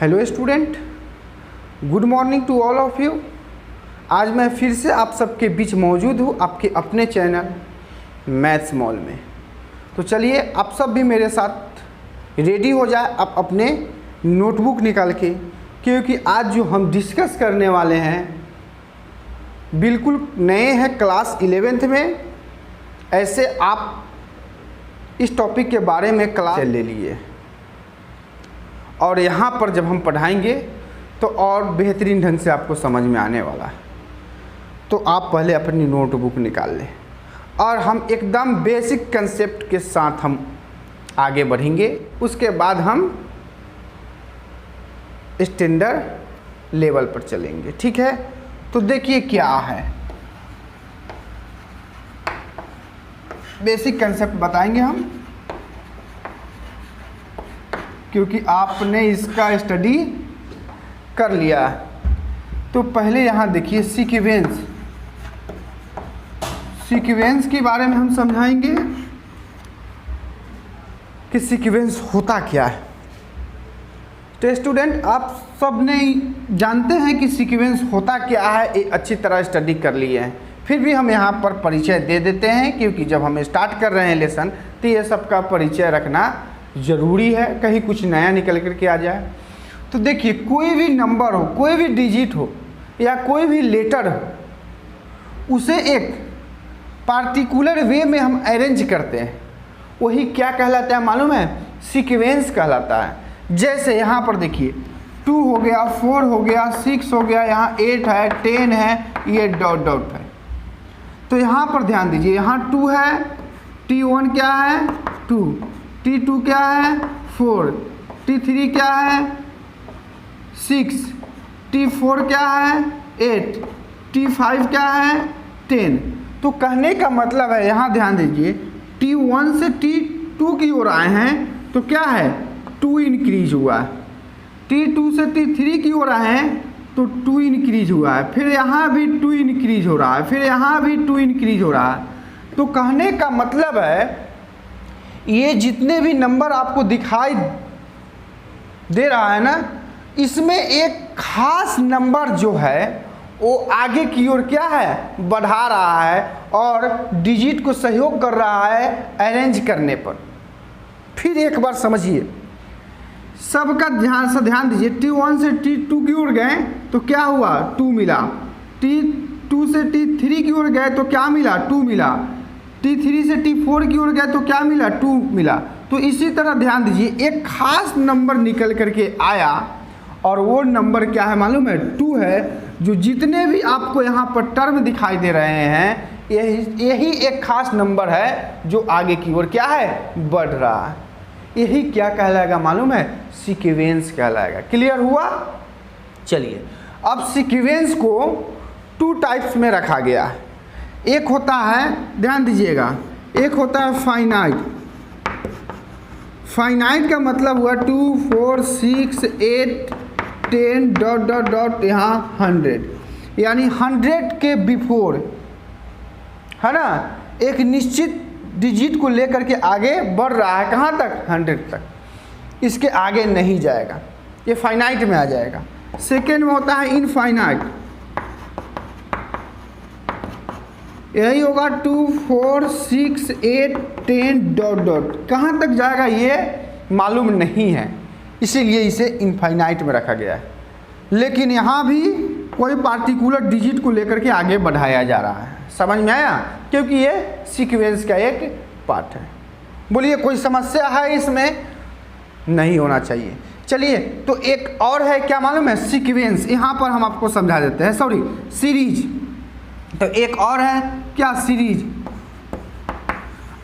Hello student, good morning to all of you. आज मैं फिर से आप सबके बीच मौजूद हूँ आपके अपने चैनल मैथ्स मॉल में। तो चलिए आप सब भी मेरे साथ रेडी हो जाए, आप अपने नोटबुक निकाल के, क्योंकि आज जो हम डिस्कस करने वाले हैं बिल्कुल नए हैं क्लास 11th में। ऐसे आप इस टॉपिक के बारे में क्लास ले लिए और यहाँ पर जब हम पढ़ाएंगे तो और बेहतरीन ढंग से आपको समझ में आने वाला है। तो आप पहले अपनी नोटबुक निकाल लें और हम एकदम बेसिक कंसेप्ट के साथ हम आगे बढ़ेंगे। उसके बाद हम स्टैंडर्ड लेवल पर चलेंगे, ठीक है। तो देखिए क्या है, बेसिक कंसेप्ट बताएंगे हम, क्योंकि आपने इसका स्टडी कर लिया है। तो पहले यहाँ देखिए सीक्वेंस के बारे में हम समझाएंगे कि सीक्वेंस होता क्या है। तो स्टूडेंट आप सब ने जानते हैं कि सीक्वेंस होता क्या है, एक अच्छी तरह स्टडी कर लिए हैं। फिर भी हम यहाँ पर परिचय दे देते हैं, क्योंकि जब हम स्टार्ट कर रहे हैं लेसन तो ये सब का परिचय रखना ज़रूरी है, कहीं कुछ नया निकल कर के आ जाए। तो देखिए कोई भी नंबर हो, कोई भी डिजिट हो या कोई भी लेटर हो, उसे एक पार्टिकुलर वे में हम अरेंज करते हैं, वही क्या कहलाता है मालूम है? सीक्वेंस कहलाता है। जैसे यहाँ पर देखिए 2 हो गया, 4 हो गया, 6 हो गया, यहाँ 8 है, 10 है, ये डॉट डॉट है। तो यहाँ पर ध्यान दीजिए, यहाँ 2 है, T1 क्या है 2, T2 क्या है 4, T3 क्या है 6, T4 क्या है 8, T5 क्या है 10। तो कहने का मतलब है, यहाँ ध्यान दीजिए, T1 से T2 की ओर आए हैं तो क्या है 2 इंक्रीज हुआ है, T2 से T3 की ओर आए हैं तो 2 इंक्रीज हुआ है, फिर यहाँ भी 2 इंक्रीज हो रहा है, फिर यहाँ भी 2 इंक्रीज हो रहा है। तो कहने का मतलब है ये जितने भी नंबर आपको दिखाई दे रहा है ना, इसमें एक खास नंबर जो है वो आगे की ओर क्या है बढ़ा रहा है और डिजिट को सहयोग कर रहा है अरेंज करने पर। फिर एक बार समझिए, सबका ध्यान दीजिए। T1 से T2 की ओर गए तो क्या हुआ 2 मिला, T2 से T3 की ओर गए तो क्या मिला 2 मिला, T3 से T4 की ओर गए तो क्या मिला 2 मिला। तो इसी तरह ध्यान दीजिए, एक खास नंबर निकल करके आया और वो नंबर क्या है मालूम है 2 है। जो जितने भी आपको यहाँ पर टर्म दिखाई दे रहे हैं यही एक खास नंबर है जो आगे की ओर क्या है बढ़ रहा है। यही क्या कहलाएगा मालूम है? सीक्वेंस कहलाएगा। क्लियर हुआ? चलिए अब सीक्वेंस को 2 टाइप्स में रखा गया है। एक होता है, ध्यान दीजिएगा, एक होता है फाइनाइट का मतलब हुआ 2, 4, 6, 8, 10 डॉट डॉट डॉट यहाँ 100, यानी 100 के बिफोर है ना, एक निश्चित डिजिट को लेकर के आगे बढ़ रहा है। कहाँ तक? 100 तक, इसके आगे नहीं जाएगा, ये फाइनाइट में आ जाएगा। सेकेंड में होता है इनफाइनाइट, यही होगा 2, 4, 6, 8, 10 डॉट डॉट, कहाँ तक जाएगा ये मालूम नहीं है, इसीलिए इसे इनफाइनाइट में रखा गया है। लेकिन यहाँ भी कोई पार्टिकुलर डिजिट को लेकर के आगे बढ़ाया जा रहा है। समझ में आया? क्योंकि ये सीक्वेंस का एक पार्ट है। बोलिए कोई समस्या है इसमें? नहीं होना चाहिए। चलिए तो एक और है, क्या मालूम है? सीक्वेंस। यहाँ पर हम आपको समझा देते हैं, सॉरी सीरीज। तो एक और है क्या? सीरीज।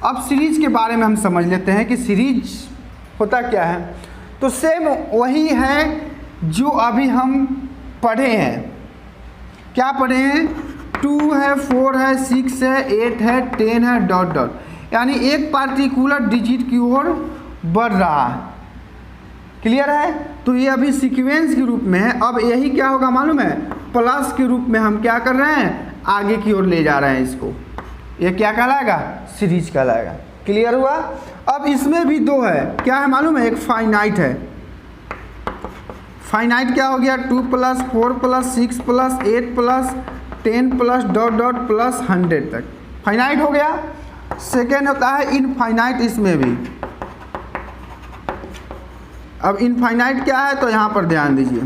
अब सीरीज के बारे में हम समझ लेते हैं कि सीरीज होता क्या है। तो सेम वही है जो अभी हम पढ़े हैं। क्या पढ़े हैं? 2 है, 4 है, 6 है, 8 है, 10 है डॉट डॉट, यानी एक पार्टिकुलर डिजिट की ओर बढ़ रहा है। क्लियर है? तो ये अभी सीक्वेंस के रूप में है। अब यही क्या होगा मालूम है? प्लस के रूप में हम क्या कर रहे हैं, आगे की ओर ले जा रहे हैं इसको। ये क्या कहलाएगा? सीरीज कहलाएगा। क्लियर हुआ? अब इसमें भी 2 है, क्या है मालूम है? एक फाइनाइट है, फाइनाइट क्या हो गया 2 + 4 + 6 + 8 + 10 + डॉट डॉट प्लस 100 तक फाइनाइट हो गया। सेकेंड होता है इनफाइनाइट, इसमें भी। अब इनफाइनाइट क्या है तो यहाँ पर ध्यान दीजिए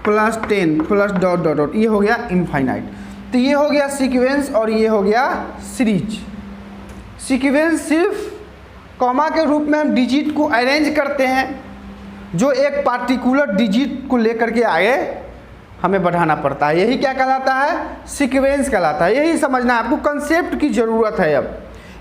+10 + डॉट डॉट डॉट, ये हो गया इनफाइनाइट। तो ये हो गया सीक्वेंस और ये हो गया सीरीज। सीक्वेंस सिर्फ कॉमा के रूप में हम डिजिट को अरेंज करते हैं, जो एक पार्टिकुलर डिजिट को लेकर के आगे हमें बढ़ाना पड़ता है, यही क्या कहलाता है, सीक्वेंस कहलाता है। यही समझना है आपको, कंसेप्ट की ज़रूरत है अब,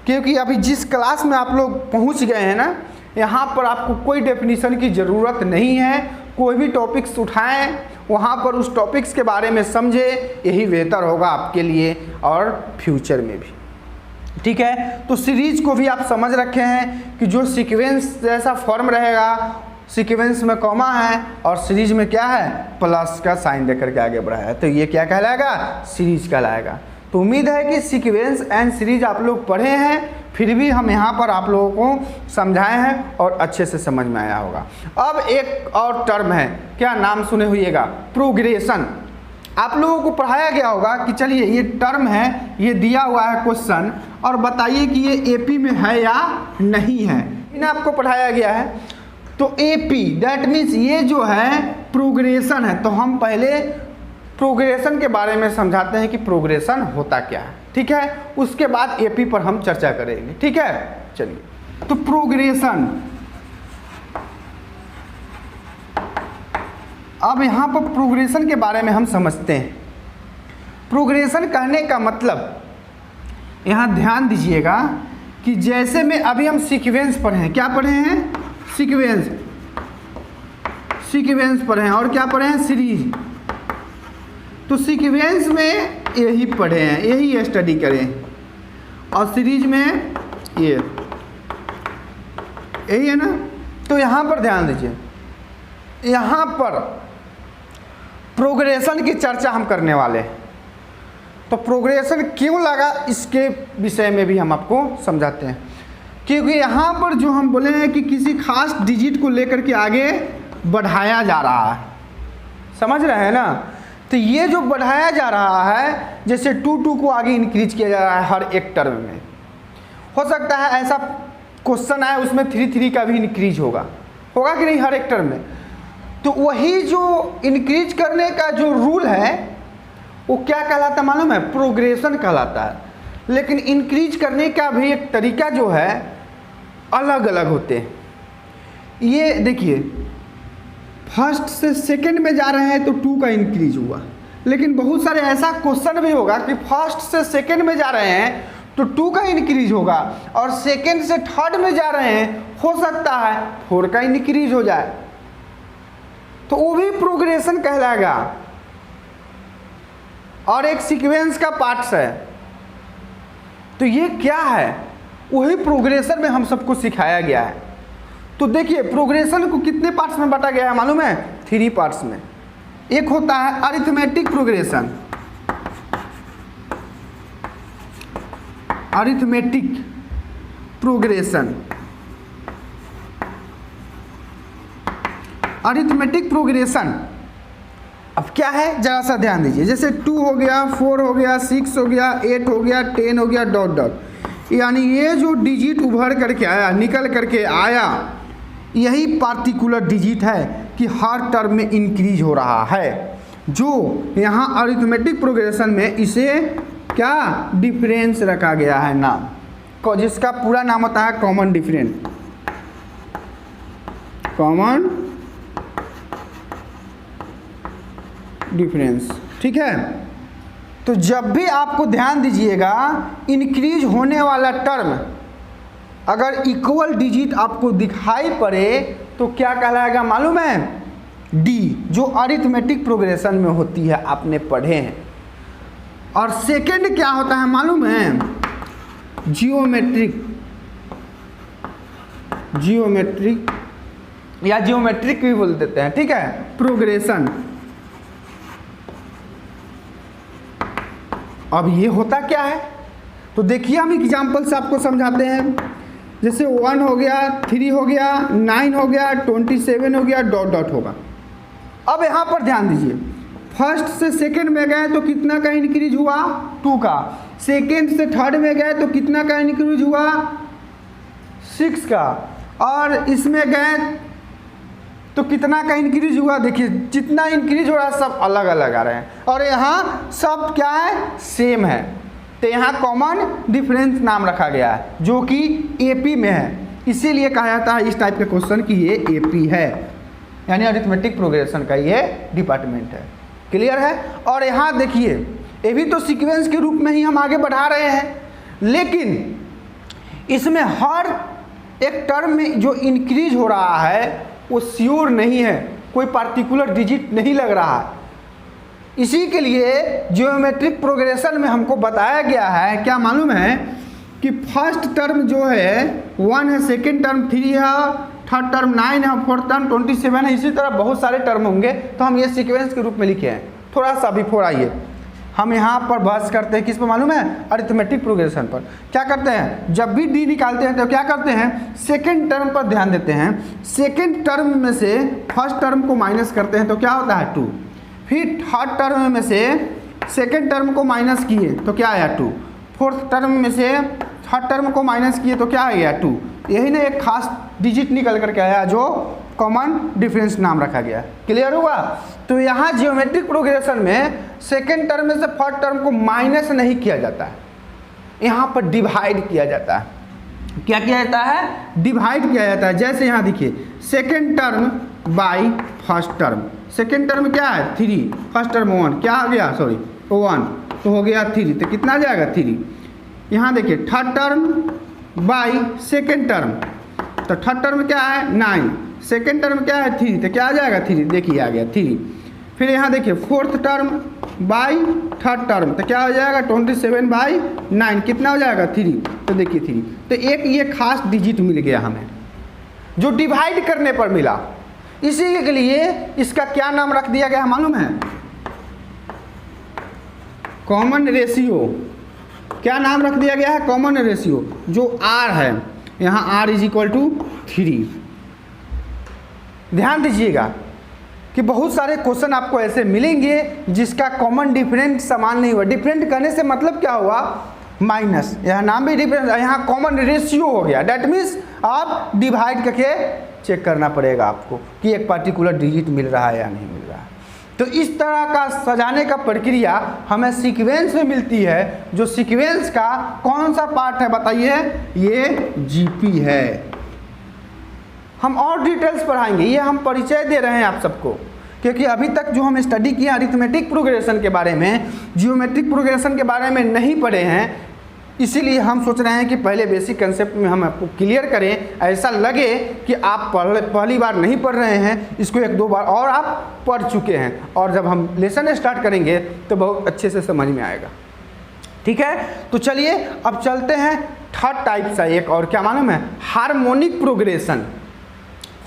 क्योंकि अभी जिस क्लास में आप लोग पहुंच गए हैं ना, यहाँ पर आपको कोई डेफिनेशन की ज़रूरत नहीं है। कोई भी टॉपिक्स उठाएं, वहाँ पर उस टॉपिक्स के बारे में समझे, यही बेहतर होगा आपके लिए और फ्यूचर में भी। ठीक है, तो सीरीज को भी आप समझ रखे हैं कि जो सीक्वेंस जैसा फॉर्म रहेगा, सीक्वेंस में कॉमा है और सीरीज में क्या है, प्लस का साइन देकर के आगे बढ़ाया है, तो ये क्या कहलाएगा, सीरीज कहलाएगा। तो उम्मीद है कि सीक्वेंस एंड सीरीज आप लोग पढ़े हैं, फिर भी हम यहाँ पर आप लोगों को समझाए हैं और अच्छे से समझ में आया होगा। अब एक और टर्म है, क्या नाम सुने हुईएगा, प्रोग्रेशन। आप लोगों को पढ़ाया गया होगा कि चलिए ये टर्म है, ये दिया हुआ है क्वेश्चन, और बताइए कि ये एपी में है या नहीं है, इन्हें आपको पढ़ाया गया है। तो एपी दैट मीन्स ये जो है प्रोग्रेशन है। तो हम पहले प्रोग्रेशन के बारे में समझाते हैं कि प्रोग्रेशन होता क्या है, ठीक है, उसके बाद एपी पर हम चर्चा करेंगे, ठीक है। चलिए, तो प्रोग्रेशन, अब यहाँ पर प्रोग्रेशन के बारे में हम समझते हैं। प्रोग्रेशन कहने का मतलब, यहाँ ध्यान दीजिएगा कि जैसे में अभी हम सीक्वेंस पढ़े हैं, क्या पढ़े हैं, सीक्वेंस पढ़े हैं, और क्या पढ़े हैं, सीरीज। तो सीक्वेंस में यही पढ़े हैं, यही स्टडी करें, और सीरीज में ये यही है ना। तो यहाँ पर ध्यान दीजिए, यहाँ पर प्रोग्रेशन की चर्चा हम करने वाले हैं। तो प्रोग्रेशन क्यों लगा, इसके विषय में भी हम आपको समझाते हैं, क्योंकि यहाँ पर जो हम बोले हैं कि किसी खास डिजिट को लेकर के आगे बढ़ाया जा रहा है, समझ रहे हैं ना। तो ये जो बढ़ाया जा रहा है, जैसे 2 को आगे इंक्रीज किया जा रहा है हर एक टर्म में। हो सकता है ऐसा क्वेश्चन आए उसमें 3 का भी इंक्रीज होगा कि नहीं हर एक टर्म में। तो वही जो इंक्रीज करने का जो रूल है वो क्या कहलाता है मालूम है, प्रोग्रेशन कहलाता है। लेकिन इंक्रीज करने का भी एक तरीका जो है अलग अलग होते हैं। ये देखिए, फर्स्ट से सेकंड में जा रहे हैं तो 2 का इंक्रीज हुआ, लेकिन बहुत सारे ऐसा क्वेश्चन भी होगा कि फर्स्ट से सेकंड में जा रहे हैं तो 2 का इंक्रीज होगा, और सेकंड से थर्ड में जा रहे हैं हो सकता है 4 का इंक्रीज हो जाए, तो वो भी प्रोग्रेशन कहलाएगा और एक सीक्वेंस का पार्ट्स है। तो ये क्या है, वही प्रोग्रेशन में हम सबको सिखाया गया है। तो देखिए, प्रोग्रेशन को कितने पार्ट्स में बांटा गया है मालूम है, 3 पार्ट्स में। एक होता है arithmetic progression, arithmetic progression, arithmetic progression. अब क्या है, जरा सा ध्यान दीजिए, जैसे 2 हो गया, 4 हो गया, 6 हो गया, 8 हो गया, 10 हो गया, डॉट डॉट, यानी ये जो डिजिट उभर करके आया, निकल करके आया, यही पार्टिकुलर डिजिट है कि हर टर्म में इंक्रीज हो रहा है, जो यहाँ अरिथमेटिक प्रोग्रेशन में इसे क्या डिफरेंस रखा गया है नाम, जिसका पूरा नाम होता है कॉमन डिफरेंस, कॉमन डिफरेंस, ठीक है। तो जब भी आपको ध्यान दीजिएगा, इंक्रीज होने वाला टर्म अगर इक्वल डिजिट आपको दिखाई पड़े तो क्या कहलाएगा मालूम है, डी, जो अरिथमेटिक प्रोग्रेशन में होती है, आपने पढ़े हैं। और सेकंड क्या होता है मालूम है, जियोमेट्रिक, जियोमेट्रिक या जियोमेट्रिक भी बोल देते हैं, ठीक है, प्रोग्रेशन। अब ये होता क्या है, तो देखिए हम एग्जाम्पल से आपको समझाते हैं। जैसे 1 हो गया, 3 हो गया, 9 हो गया, 27 हो गया, डॉट डॉट होगा, अब यहाँ पर ध्यान दीजिए, फर्स्ट से सेकंड में गए तो कितना का इंक्रीज हुआ, 2 का। सेकंड से थर्ड में गए तो कितना का इंक्रीज हुआ, 6 का। और इसमें गए तो कितना का इंक्रीज हुआ, देखिए जितना इंक्रीज हो रहा है सब अलग अलग आ रहे हैं, और यहाँ सब क्या है, सेम है। तो यहाँ कॉमन डिफरेंस नाम रखा गया है जो कि एपी में है, इसीलिए कहा जाता है इस टाइप के क्वेश्चन की ये एपी है, यानी अरिथमेटिक प्रोग्रेशन का ये डिपार्टमेंट है। क्लियर है। और यहाँ देखिए ये भी तो सीक्वेंस के रूप में ही हम आगे बढ़ा रहे हैं, लेकिन इसमें हर एक टर्म में जो इंक्रीज हो रहा है वो श्योर नहीं है, कोई पार्टिकुलर डिजिट नहीं लग रहा है। इसी के लिए ज्योमेट्रिक प्रोग्रेशन में हमको बताया गया है, क्या मालूम है, कि फर्स्ट टर्म जो है 1 है, सेकेंड टर्म 3 है, थर्ड टर्म 9 है, फोर्थ टर्म 27 है। इसी तरह बहुत सारे टर्म होंगे, तो हम ये सीक्वेंस के रूप में लिखे हैं। थोड़ा सा बिफोर आइए, हम यहाँ पर बहस करते हैं किस पर मालूम है, अरिथमेटिक प्रोग्रेशन पर। क्या करते हैं, जब भी डी निकालते हैं तो क्या करते हैं, सेकेंड टर्म पर ध्यान देते हैं। सेकेंड टर्म में से फर्स्ट टर्म को माइनस करते हैं तो क्या होता है 2, फिर थर्ड टर्म में से सेकेंड टर्म को माइनस किए तो क्या आया 2, फोर्थ टर्म में से थर्ड टर्म को माइनस किए तो क्या आ गया 2। यही ना एक खास डिजिट निकल करके आया जो कॉमन डिफरेंस नाम रखा गया। क्लियर हुआ। तो यहाँ जियोमेट्रिक प्रोग्रेशन में सेकेंड टर्म में से फर्स्ट टर्म को माइनस नहीं किया जाता है, यहाँ पर डिवाइड किया जाता है। क्या किया जाता है, डिवाइड किया जाता है। जैसे यहाँ देखिए second term by first term, second term क्या है 3, फर्स्ट टर्म 1, क्या आ गया, सॉरी 1, तो हो गया 3, तो कितना आ जाएगा 3। यहाँ देखिए third term by second term, तो थर्ड टर्म क्या है 9, सेकेंड टर्म क्या है 3, तो क्या आ जाएगा 3, देखिए आ गया 3। फिर यहाँ देखिए fourth term by third term, तो क्या हो जाएगा 27 बाई 9, कितना हो जाएगा 3, तो देखिए 3। तो एक ये खास डिजिट मिल गया हमें जो डिवाइड करने पर मिला, इसी के लिए इसका क्या नाम रख दिया गया मालूम है, कॉमन रेशियो। क्या नाम रख दिया गया है, कॉमन रेशियो। जो R है यहाँ R = 3। ध्यान दीजिएगा कि बहुत सारे क्वेश्चन आपको ऐसे मिलेंगे जिसका कॉमन डिफरेंट समान नहीं हुआ। डिफरेंट करने से मतलब क्या हुआ, माइनस, यहाँ नाम भी डिफरेंट, यहाँ कॉमन रेशियो हो गया। दैट मीन्स आप डिवाइड करके चेक करना पड़ेगा आपको कि एक पर्टिकुलर डिजिट मिल रहा है या नहीं मिल रहा है। तो इस तरह का सजाने का प्रक्रिया हमें सीक्वेंस में मिलती है। जो सीक्वेंस का कौन सा पार्ट है बताइए, ये जीपी है। हम और डिटेल्स पढ़ाएंगे, ये हम परिचय दे रहे हैं आप सबको, क्योंकि अभी तक जो हम स्टडी किए अरिथमेटिक प्रोग्रेशन के बारे में, जियोमेट्रिक प्रोग्रेशन के बारे में नहीं पढ़े हैं, इसीलिए हम सोच रहे हैं कि पहले बेसिक कंसेप्ट में हम आपको क्लियर करें। ऐसा लगे कि आप पहली बार नहीं पढ़ रहे हैं, इसको 1-2 बार और आप पढ़ चुके हैं, और जब हम लेसन स्टार्ट करेंगे तो बहुत अच्छे से समझ में आएगा। ठीक है, तो चलिए अब चलते हैं थर्ड टाइप से एक और, क्या मालूम है, हार्मोनिक प्रोग्रेशन।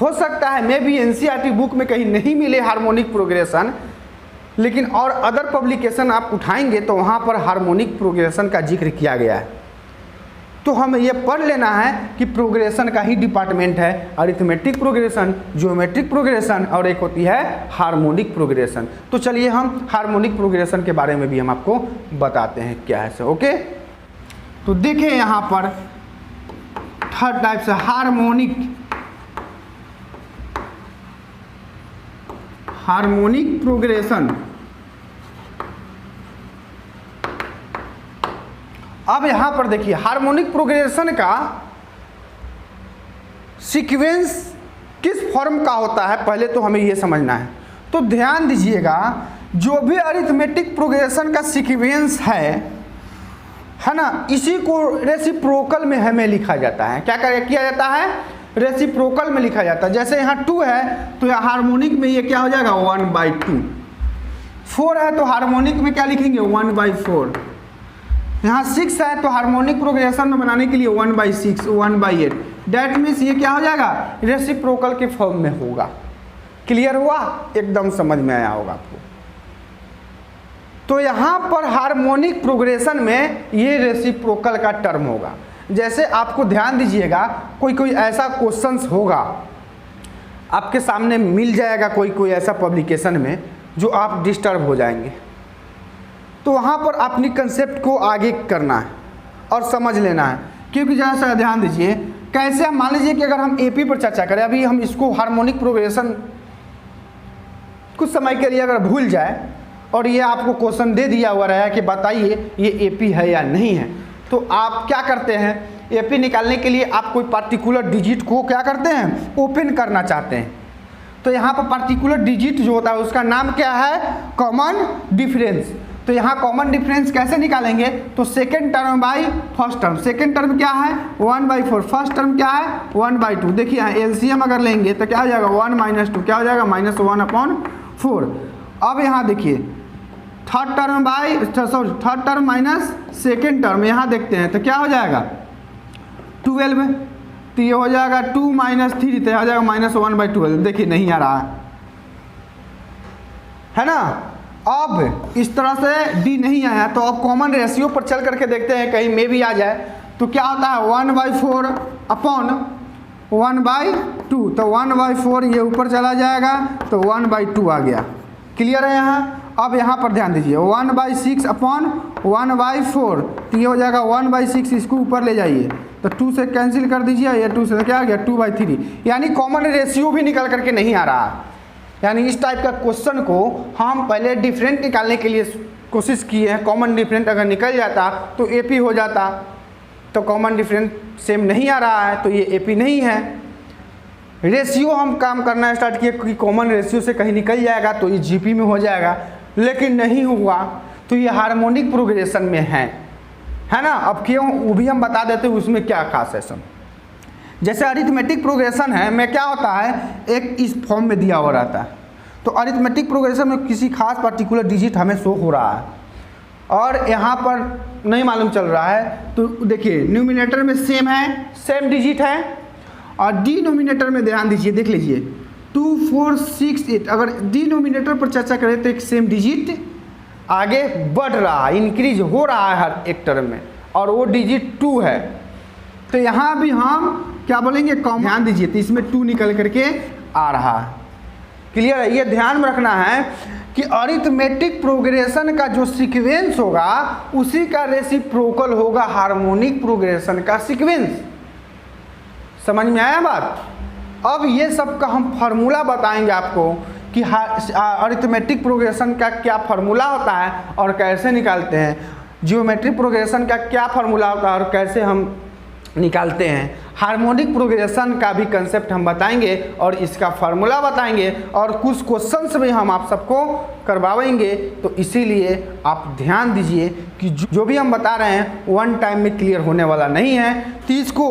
हो सकता है मे भी एनसीईआरटी बुक में कहीं नहीं मिले हार्मोनिक प्रोग्रेशन, लेकिन और अदर पब्लिकेशन आप उठाएंगे तो वहाँ पर हार्मोनिक प्रोग्रेशन का जिक्र किया गया है। तो हमें ये पढ़ लेना है कि प्रोग्रेशन का ही डिपार्टमेंट है अरिथमेटिक प्रोग्रेशन, ज्योमेट्रिक प्रोग्रेशन, और एक होती है हार्मोनिक प्रोग्रेशन। तो चलिए हम हार्मोनिक प्रोग्रेशन के बारे में भी हम आपको बताते हैं क्या है। ओके, तो देखिए यहाँ पर थर्ड टाइप से हार्मोनिक प्रोग्रेशन। अब यहां पर देखिए हार्मोनिक प्रोग्रेशन का सीक्वेंस किस फॉर्म का होता है, पहले तो हमें यह समझना है। तो ध्यान दीजिएगा, जो भी अरिथमेटिक प्रोग्रेशन का सीक्वेंस है ना, इसी को रेसिप्रोकल में हमें लिखा जाता है। क्या किया जाता है, रेसिप्रोकल में लिखा जाता है। जैसे यहाँ 2 है तो यहाँ हार्मोनिक में ये क्या हो जाएगा 1/2। 4 है तो हार्मोनिक में क्या लिखेंगे 1/4। यहाँ 6 है तो हार्मोनिक प्रोग्रेशन में बनाने के लिए 1/6, 1/8। डैट मीन्स ये क्या हो जाएगा, रेसिप्रोकल के फॉर्म में होगा। क्लियर हुआ, एकदम समझ में आया होगा आपको। तो यहाँ पर हार्मोनिक प्रोग्रेशन में ये रेसिप्रोकल का टर्म होगा। जैसे आपको ध्यान दीजिएगा, कोई ऐसा क्वेश्चंस होगा आपके सामने मिल जाएगा कोई ऐसा पब्लिकेशन में जो आप डिस्टर्ब हो जाएंगे, तो वहाँ पर अपनी कंसेप्ट को आगे करना है और समझ लेना है। क्योंकि ज़रा सा ध्यान दीजिए, कैसे हम मान लीजिए कि अगर हम एपी पर चर्चा करें, अभी हम इसको हार्मोनिक प्रोग्रेशन कुछ समय के लिए अगर भूल जाए और ये आपको क्वेश्चन दे दिया हुआ रहा है कि बताइए ये एपी है या नहीं है, तो आप क्या करते हैं, एपी निकालने के लिए आप कोई पार्टिकुलर डिजिट को क्या करते हैं, ओपन करना चाहते हैं। तो यहाँ पर पार्टिकुलर डिजिट जो होता है उसका नाम क्या है, कॉमन डिफरेंस। तो यहाँ कॉमन डिफरेंस कैसे निकालेंगे, तो second term by first term. Second term क्या है 1/4, फर्स्ट टर्म क्या है 1/2। देखिए यहाँ एलसीएम अगर लेंगे तो क्या हो जाएगा 1 - 2 क्या हो जाएगा -1/4। अब यहाँ देखिए third term minus second term, यहाँ देखते हैं तो क्या हो जाएगा 12, तो ये हो जाएगा 2 - 3 तो हो जाएगा -1/12। देखिए नहीं आ रहा है ना। अब इस तरह से डी नहीं आया तो अब कॉमन रेशियो पर चल करके देखते हैं कहीं में भी आ जाए तो क्या होता है 1/4 अपॉन 1/2, तो 1/4 ये ऊपर चला जाएगा तो 1/2 आ गया। क्लियर है यहाँ। अब यहाँ पर ध्यान दीजिए 1/6 अपॉन 1/4, तो ये हो जाएगा 1/6, इसको ऊपर ले जाइए तो 2 से कैंसिल कर दीजिए, ये 2 से क्या आ गया 2/3। यानी कॉमन रेशियो भी निकल करके नहीं आ रहा। यानी इस टाइप का क्वेश्चन को हम पहले डिफरेंट निकालने के लिए कोशिश किए हैं। कॉमन डिफरेंट अगर निकल जाता तो एपी हो जाता, तो कॉमन डिफरेंट सेम नहीं आ रहा है तो ये एपी नहीं है। रेशियो हम काम करना स्टार्ट किए कि कॉमन रेशियो से कहीं निकल जाएगा तो ये जीपी में हो जाएगा, लेकिन नहीं हुआ तो ये हार्मोनिक प्रोग्रेशन में है ना। अब क्यों वो भी हम बता देते हैं उसमें क्या खास है सब। जैसे अरिथमेटिक प्रोग्रेशन है में क्या होता है, एक इस फॉर्म में दिया हुआ रहता है, तो अरिथमेटिक प्रोग्रेशन में किसी खास पर्टिकुलर डिजिट हमें शो हो रहा है और यहाँ पर नहीं मालूम चल रहा है, तो देखिए न्यूमिनेटर में सेम डिजिट है और डिनोमिनेटर में ध्यान दीजिए, देख लीजिए 2 4 6 8। अगर डिनोमिनेटर पर चर्चा करें तो एक सेम डिजिट आगे बढ़ रहा है, इंक्रीज हो रहा है हर एक टर्म में, और वो डिजिट 2 है। तो यहाँ भी हम क्या बोलेंगे कॉमन, ध्यान दीजिए तो इसमें 2 निकल करके आ रहा है। क्लियर है। ये ध्यान में रखना है कि अरिथमेटिक प्रोग्रेशन का जो सीक्वेंस होगा उसी का रेसिप्रोकल होगा हार्मोनिक प्रोग्रेशन का सीक्वेंस। समझ में आया बात। अब ये सब का हम फार्मूला बताएंगे आपको कि अरिथमेटिक प्रोग्रेशन का क्या फार्मूला होता है और कैसे निकालते हैं, जियोमेट्रिक प्रोग्रेशन का क्या फार्मूला होता है और कैसे हम निकालते हैं, हार्मोनिक प्रोग्रेशन का भी कंसेप्ट हम बताएंगे और इसका फार्मूला बताएंगे और कुछ क्वेश्चंस भी हम आप सबको करवाएंगे। तो इसीलिए आप ध्यान दीजिए कि जो भी हम बता रहे हैं वन टाइम में क्लियर होने वाला नहीं है, तो इसको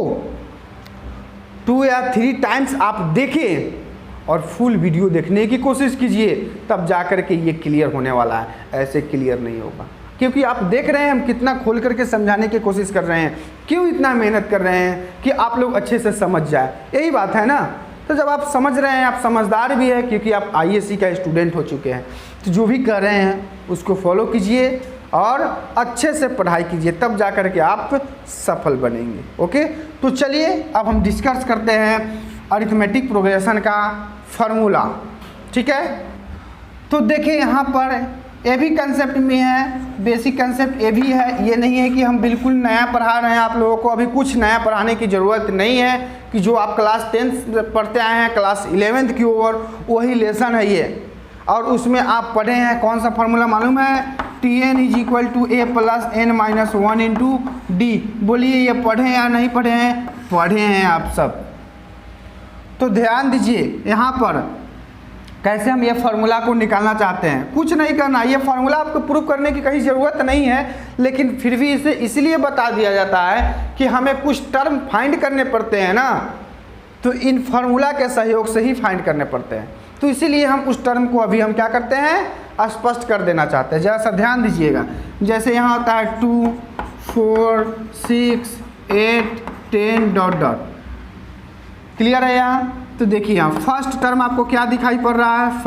2 या 3 टाइम्स आप देखिए और फुल वीडियो देखने की कोशिश कीजिए, तब जा कर के ये क्लियर होने वाला है। ऐसे क्लियर नहीं होगा, क्योंकि आप देख रहे हैं हम कितना खोल करके समझाने की कोशिश कर रहे हैं, क्यों इतना मेहनत कर रहे हैं कि आप लोग अच्छे से समझ जाए, यही बात है ना। तो जब आप समझ रहे हैं, आप समझदार भी है क्योंकि आप आईएससी का स्टूडेंट हो चुके हैं, तो जो भी कर रहे हैं उसको फॉलो कीजिए और अच्छे से पढ़ाई कीजिए, तब जा कर के आप सफल बनेंगे। ओके, तो चलिए अब हम डिस्कस करते हैं अरिथमेटिक प्रोग्रेशन का फार्मूला। ठीक है, तो देखिए यहाँ पर ये भी कंसेप्ट में है, बेसिक कंसेप्ट ये भी है। ये नहीं है कि हम बिल्कुल नया पढ़ा रहे हैं आप लोगों को, अभी कुछ नया पढ़ाने की ज़रूरत नहीं है कि जो आप क्लास 10th पढ़ते आए हैं क्लास 11th की ओर वही लेसन है ये, और उसमें आप पढ़े हैं कौन सा फार्मूला मालूम है, Tn = a + n - 1 × d। बोलिए ये पढ़े या नहीं पढ़े हैं? पढ़े हैं आप सब। तो ध्यान दीजिए यहाँ पर कैसे हम ये फार्मूला को निकालना चाहते हैं। कुछ नहीं करना, ये फार्मूला आपको प्रूव करने की कहीं ज़रूरत नहीं है, लेकिन फिर भी इसे इसलिए बता दिया जाता है कि हमें कुछ टर्म फाइंड करने पड़ते हैं ना, तो इन फार्मूला के सहयोग से ही फाइंड करने पड़ते हैं। तो इसीलिए हम उस टर्म को अभी हम क्या करते हैं, स्पष्ट कर देना चाहते हैं। जरा सा ध्यान दीजिएगा, जैसे यहाँ होता है 2 4 6 8 10 ... क्लियर है यहाँ। तो देखिए यहाँ फर्स्ट टर्म आपको क्या दिखाई पड़ रहा है,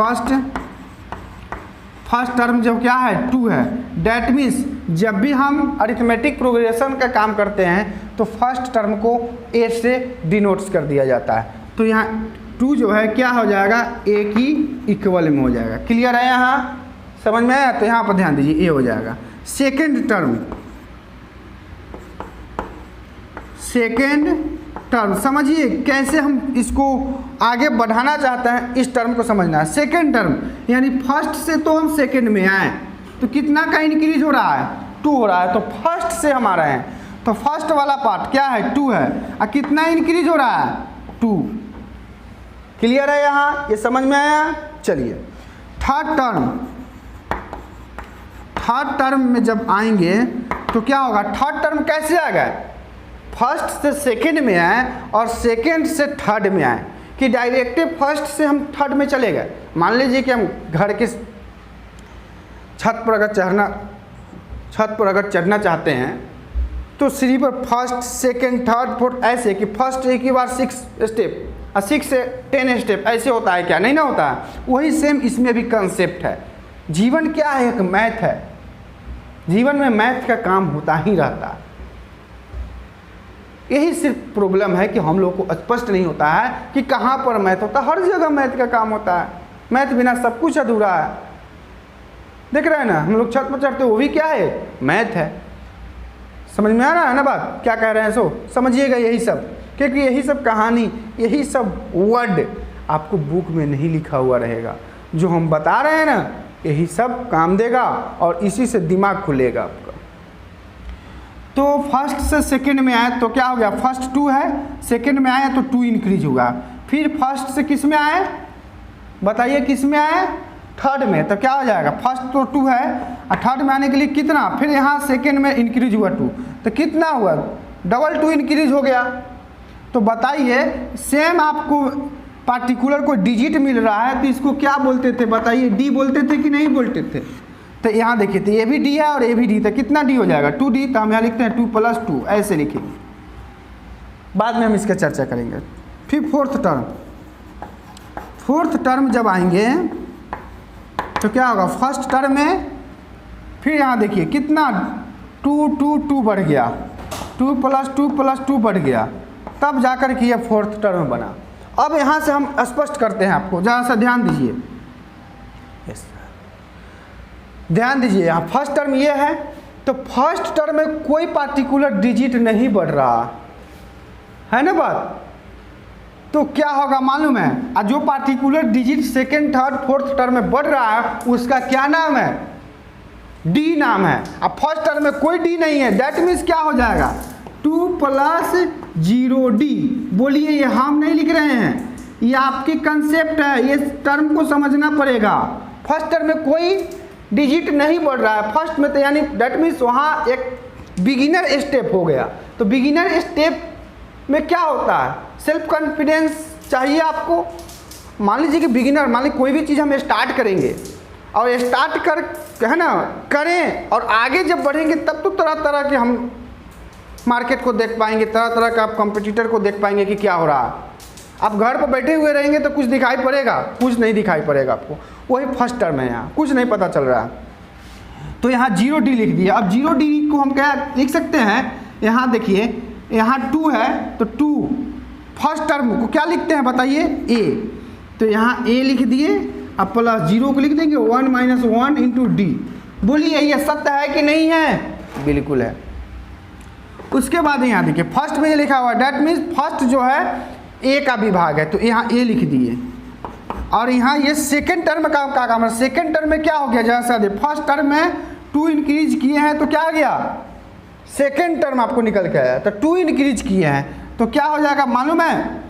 फर्स्ट टर्म जो क्या है 2 है। डैट मीन्स जब भी हम अरिथमेटिक प्रोग्रेशन का काम करते हैं तो फर्स्ट टर्म को ए से डिनोट्स कर दिया जाता है। तो यहाँ 2 जो है क्या हो जाएगा, ए की इक्वल में हो जाएगा। क्लियर है, यहाँ समझ में आया? तो यहाँ पर ध्यान दीजिए, ए हो जाएगा। सेकेंड टर्म समझिए कैसे हम इसको आगे बढ़ाना चाहते हैं, इस टर्म को समझना है। सेकेंड टर्म यानी फर्स्ट से तो हम सेकेंड में आए तो कितना का इंक्रीज हो रहा है, 2 हो रहा है। तो फर्स्ट से हम आ रहे हैं तो फर्स्ट वाला पार्ट क्या है, 2 है, और कितना इंक्रीज हो रहा है, 2। क्लियर है, यहाँ ये समझ में आया? चलिए थर्ड टर्म में जब आएंगे तो क्या होगा, थर्ड टर्म कैसे आ गए, फर्स्ट से सेकंड में आए और सेकंड से थर्ड में आए, कि डायरेक्टली फर्स्ट से हम थर्ड में चले गए। मान लीजिए कि हम घर के छत पर अगर चढ़ना चाहते हैं तो सीढ़ी पर फर्स्ट सेकंड थर्ड फोर्थ ऐसे, कि फर्स्ट एक ही बार 6 स्टेप और 6 से 10 स्टेप ऐसे होता है क्या, नहीं ना होता है। वही सेम इसमें भी कंसेप्ट है। जीवन क्या है, एक मैथ है। जीवन में मैथ का काम होता ही रहता है। यही सिर्फ प्रॉब्लम है कि हम लोग को स्पष्ट नहीं होता है कि कहाँ पर मैथ होता है। हर जगह मैथ का काम होता है, मैथ बिना सब कुछ अधूरा है। देख रहे हैं ना, हम लोग छत पर चढ़ते वो भी क्या है, मैथ है। समझ में आ रहा है ना बात, क्या कह रहे हैं? सो समझिएगा यही सब, क्योंकि यही सब कहानी, यही सब वर्ड आपको बुक में नहीं लिखा हुआ रहेगा। जो हम बता रहे हैं ना, यही सब काम देगा और इसी से दिमाग खुलेगा आपका। तो फर्स्ट से सेकंड में आए तो क्या हो गया, फर्स्ट 2 है, सेकंड में आए तो 2 इंक्रीज होगा। फिर फर्स्ट से किस में आए, बताइए किस में आए, थर्ड में, तो क्या हो जाएगा, फर्स्ट तो 2 है और थर्ड में आने के लिए कितना, फिर यहाँ सेकंड में इंक्रीज हुआ 2, तो कितना हुआ, डबल 2 इंक्रीज हो गया। तो बताइए सेम आपको पार्टिकुलर कोई डिजिट मिल रहा है तो इसको क्या बोलते थे, बताइए, डी बोलते थे कि नहीं बोलते थे? तो यहाँ देखिए, तो ये भी डी है और ये भी डी, तो कितना डी हो जाएगा, 2D। तो हम यहाँ लिखते हैं 2 + 2 ऐसे लिखेंगे, बाद में हम इसका चर्चा करेंगे। फिर फोर्थ टर्म जब आएंगे तो क्या होगा, फर्स्ट टर्म में फिर यहाँ देखिए कितना 2 बढ़ गया, 2 + 2 + 2 बढ़ गया, तब जाकर के ये फोर्थ टर्म बना। अब यहाँ से हम स्पष्ट करते हैं आपको, जहाँ से ध्यान दीजिए, ध्यान दीजिए। यहाँ फर्स्ट टर्म ये है, तो फर्स्ट टर्म में कोई पार्टिकुलर डिजिट नहीं बढ़ रहा है ना बात। तो क्या होगा मालूम है, और जो particular digit second third fourth term में बढ़ रहा है उसका क्या नाम है, डी नाम है। अब फर्स्ट टर्म में कोई डी नहीं है, दैट मीन्स क्या हो जाएगा, 2 + 0D। बोलिए, ये हम नहीं लिख रहे हैं, ये आपकी कंसेप्ट है, ये टर्म को समझना पड़ेगा। फर्स्ट टर्म में कोई डिजिट नहीं बढ़ रहा है फर्स्ट में, तो यानी दैट मीन्स वहाँ एक बिगिनर स्टेप हो गया। तो बिगिनर स्टेप में क्या होता है, सेल्फ कॉन्फिडेंस चाहिए आपको। मान लीजिए कि बिगिनर, मान लीजिए कोई भी चीज़ हम स्टार्ट करेंगे और स्टार्ट कर है ना करें, और आगे जब बढ़ेंगे तब तो तरह तरह के हम मार्केट को देख पाएंगे, तरह तरह का आप कंपटीटर को देख पाएंगे कि क्या हो रहा है। आप घर पर बैठे हुए रहेंगे तो कुछ दिखाई पड़ेगा, कुछ नहीं दिखाई पड़ेगा आपको। वही फर्स्ट टर्म है, यहाँ कुछ नहीं पता चल रहा है। तो यहाँ 0D लिख दिया। अब 0D को हम क्या लिख सकते हैं, यहाँ देखिए, यहाँ 2 है तो 2 फर्स्ट टर्म को क्या लिखते हैं बताइए, ए। तो यहाँ ए लिख दिए, अब +0 को लिख देंगे 1 - 1 × D। बोलिए ये सत्य है कि नहीं है, बिल्कुल है। उसके बाद यहाँ देखिए फर्स्ट में ये लिखा हुआ है, डैट मीन्स फर्स्ट जो है ए का विभाग है, तो यहाँ ए लिख दिए। और यहाँ ये सेकंड टर्म का काम है। सेकंड टर्म में क्या हो गया, जैसा फर्स्ट टर्म में 2 इंक्रीज किए हैं तो क्या आ गया, सेकंड टर्म आपको निकल के आया, तो 2 इंक्रीज किए हैं तो क्या हो जाएगा मालूम है,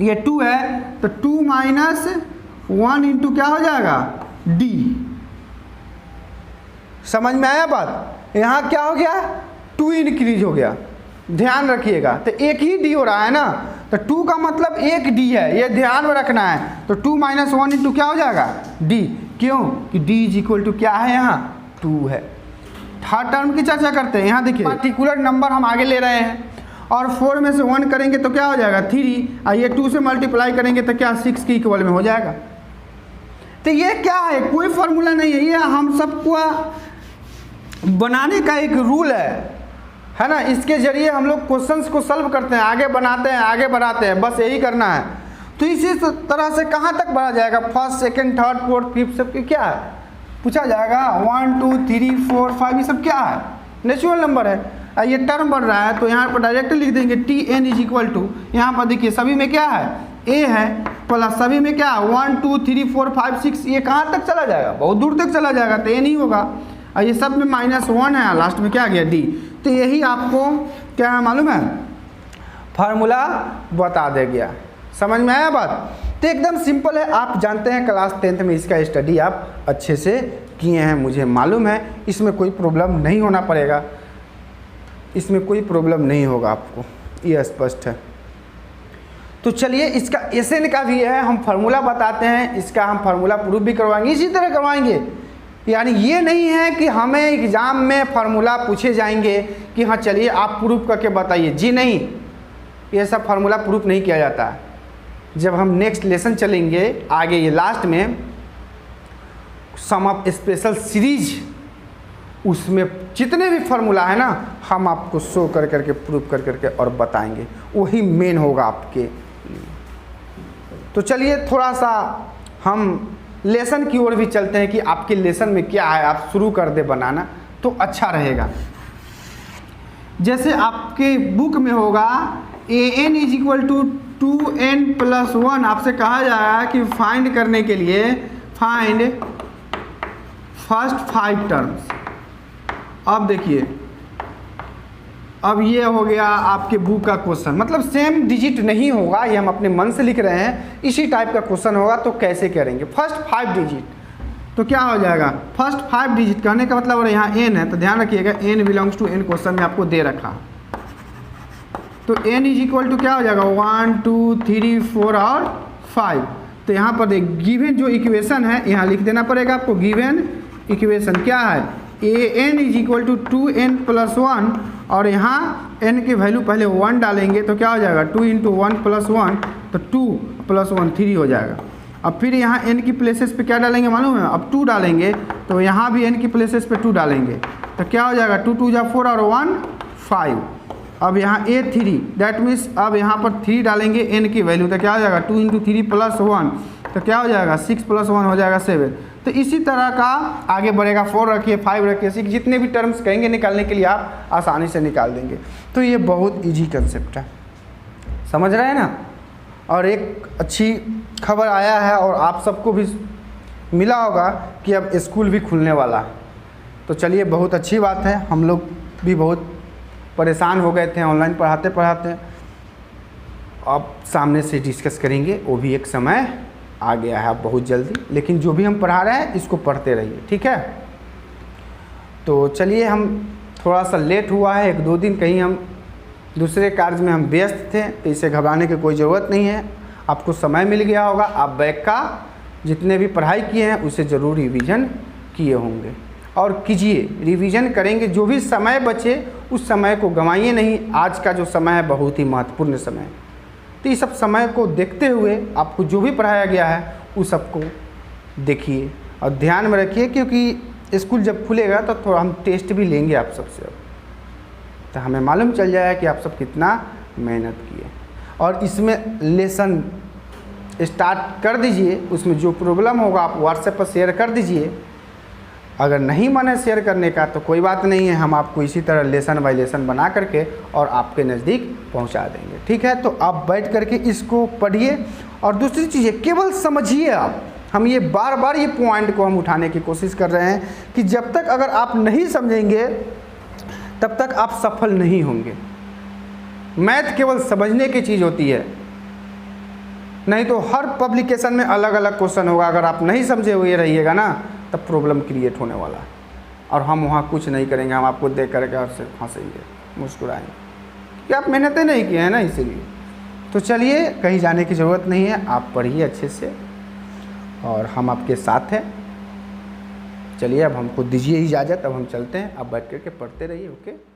ये 2 है तो 2 - 1 × क्या हो जाएगा, D। समझ में आया बात? यहाँ क्या हो गया, 2 इंक्रीज हो गया, ध्यान रखिएगा। तो एक ही डी हो रहा है ना, तो 2 का मतलब एक डी है, ये ध्यान में रखना है। तो 2 - 1 × क्या हो जाएगा, डी। क्यों कि D = क्या है, यहाँ 2 है। थर्ड टर्म की चर्चा करते हैं। यहाँ देखिए पार्टिकुलर नंबर हम आगे ले रहे हैं और 4 में से 1 करेंगे तो क्या हो जाएगा, 3, और ये 2 से मल्टीप्लाई करेंगे तो क्या 6 के इक्वल में हो जाएगा। तो ये क्या है, कोई फॉर्मूला नहीं है, ये हम सबको बनाने का एक रूल है ना। इसके जरिए हम लोग क्वेश्चंस को सॉल्व करते हैं, आगे बनाते हैं, आगे बढ़ाते हैं, बस यही करना है। तो इसी तरह से कहाँ तक बढ़ा जाएगा, first second third fourth fifth सबके क्या है पूछा जाएगा, 1 2 3 4 5 ये सब क्या है नेचुरल नंबर है। ये टर्म बढ़ रहा है तो यहाँ पर डायरेक्ट लिख देंगे T N is equal to, यहाँ पर देखिए सभी में क्या है ए है प्लस सभी में क्या है 1 2 3 4 5 6, ये कहाँ तक चला जाएगा, बहुत दूर तक चला जाएगा तो ए नहीं होगा। और ये सब में -1 है, लास्ट में क्या आ गया डी। तो यही आपको क्या है मालूम है, फार्मूला बता दे गया। समझ में आया बात। तो एकदम सिंपल है, आप जानते हैं क्लास 10th में इसका स्टडी आप अच्छे से किए हैं, मुझे मालूम है इसमें कोई प्रॉब्लम नहीं होना पड़ेगा, इसमें कोई प्रॉब्लम नहीं होगा आपको, ये स्पष्ट है। तो चलिए इसका एसएन का भी है, हम फार्मूला बताते हैं, इसका हम फार्मूला प्रूफ भी करवाएंगे, इसी तरह करवाएंगे। यानी ये नहीं है कि हमें एग्ज़ाम में फार्मूला पूछे जाएंगे कि हाँ चलिए आप प्रूफ करके बताइए, जी नहीं, ये सब फार्मूला प्रूफ नहीं किया जाता। जब हम नेक्स्ट लेसन चलेंगे आगे, ये लास्ट में सम ऑफ स्पेशल सीरीज, उसमें जितने भी फार्मूला है ना हम आपको शो कर करके प्रूफ कर करके और बताएंगे, वही मेन होगा आपके लिए। तो चलिए थोड़ा सा हम लेसन की ओर भी चलते हैं कि आपके लेसन में क्या है, आप शुरू कर दे बनाना तो अच्छा रहेगा। जैसे आपके बुक में होगा an is equal to 2n+1, आपसे कहा जाएगा कि फाइंड करने के लिए फाइंड फर्स्ट 5 टर्म्स। अब देखिए, अब ये हो गया आपके बुक का क्वेश्चन, मतलब सेम डिजिट नहीं होगा, ये हम अपने मन से लिख रहे हैं, इसी टाइप का क्वेश्चन होगा। तो कैसे करेंगे, फर्स्ट 5 डिजिट, तो क्या हो जाएगा फर्स्ट 5 डिजिट कहने का मतलब, और यहाँ n है तो ध्यान रखिएगा n belongs to n question में आपको दे रखा, तो n इज इक्वल टू क्या हो जाएगा 1 2 3 4 और 5। तो यहाँ पर देख गिवन जो इक्वेशन है यहाँ लिख देना पड़ेगा आपको, गिवन इक्वेशन क्या है an is equal to 2n+1, और यहाँ n की वैल्यू पहले 1 डालेंगे तो क्या हो जाएगा 2 × 1 + 1, तो 2 + 1 3 हो जाएगा। अब फिर यहाँ n की प्लेसेस पे क्या डालेंगे मालूम है, अब 2 डालेंगे तो यहाँ भी n की प्लेसेस पे 2 डालेंगे तो क्या हो जाएगा 2 2 = 4 और 1 5। अब यहाँ a3 दैट मीन्स अब यहाँ पर 3 डालेंगे n की वैल्यू तो क्या हो जाएगा 2 × 3 + 1, तो क्या हो जाएगा 6 + 1 हो जाएगा 7। तो इसी तरह का आगे बढ़ेगा, 4 रखिए 5 रखिए 6, जितने भी टर्म्स कहेंगे निकालने के लिए आप आसानी से निकाल देंगे। तो ये बहुत इजी कंसेप्ट है, समझ रहे हैं ना। और एक अच्छी खबर आया है और आप सबको भी मिला होगा कि अब स्कूल भी खुलने वाला है। तो चलिए बहुत अच्छी बात है, हम लोग भी बहुत परेशान हो गए थे ऑनलाइन पढ़ाते पढ़ाते, अब सामने से डिस्कस करेंगे, वो भी एक समय आ गया है अब बहुत जल्दी। लेकिन जो भी हम पढ़ा रहे हैं इसको पढ़ते रहिए, ठीक है। तो चलिए हम थोड़ा सा लेट हुआ है, 1-2 दिन कहीं हम दूसरे कार्य में हम व्यस्त थे, तो इसे घबराने की कोई ज़रूरत नहीं है, आपको समय मिल गया होगा। आप बैक का जितने भी पढ़ाई किए हैं उसे ज़रूर रिवीजन किए होंगे और कीजिए, रिवीजन करेंगे, जो भी समय बचे उस समय को गंवाइए नहीं। आज का जो समय है बहुत ही महत्वपूर्ण समय है, तो इस सब समय को देखते हुए आपको जो भी पढ़ाया गया है उस सबको देखिए और ध्यान में रखिए, क्योंकि स्कूल जब खुलेगा तो थोड़ा हम टेस्ट भी लेंगे आप सबसे, तो हमें मालूम चल जाएगा कि आप सब कितना मेहनत किए। और इसमें लेसन स्टार्ट कर दीजिए, उसमें जो प्रॉब्लम होगा आप व्हाट्सएप पर शेयर कर दीजिए। अगर नहीं मन है शेयर करने का तो कोई बात नहीं है, हम आपको इसी तरह लेसन बाय लेसन बना करके और आपके नज़दीक पहुंचा देंगे, ठीक है। तो आप बैठ करके इसको पढ़िए और दूसरी चीज़ है केवल समझिए आप। हम ये बार बार ये पॉइंट को हम उठाने की कोशिश कर रहे हैं कि जब तक अगर आप नहीं समझेंगे तब तक आप सफल नहीं होंगे। मैथ केवल समझने की चीज़ होती है, नहीं तो हर पब्लिकेशन में अलग अलग क्वेश्चन होगा, अगर आप नहीं समझे हुए रहिएगा ना तब प्रॉब्लम क्रिएट होने वाला है और हम वहाँ कुछ नहीं करेंगे, हम आपको देख करके और सिर्फ हंसेंगे मुस्कुराएंगे कि आप मेहनतें नहीं किए हैं ना, इसीलिए। तो चलिए कहीं जाने की ज़रूरत नहीं है, आप पढ़िए अच्छे से और हम आपके साथ हैं। चलिए अब हमको दीजिए इजाज़त, अब हम चलते हैं, आप बैठ करके पढ़ते रहिए, ओके।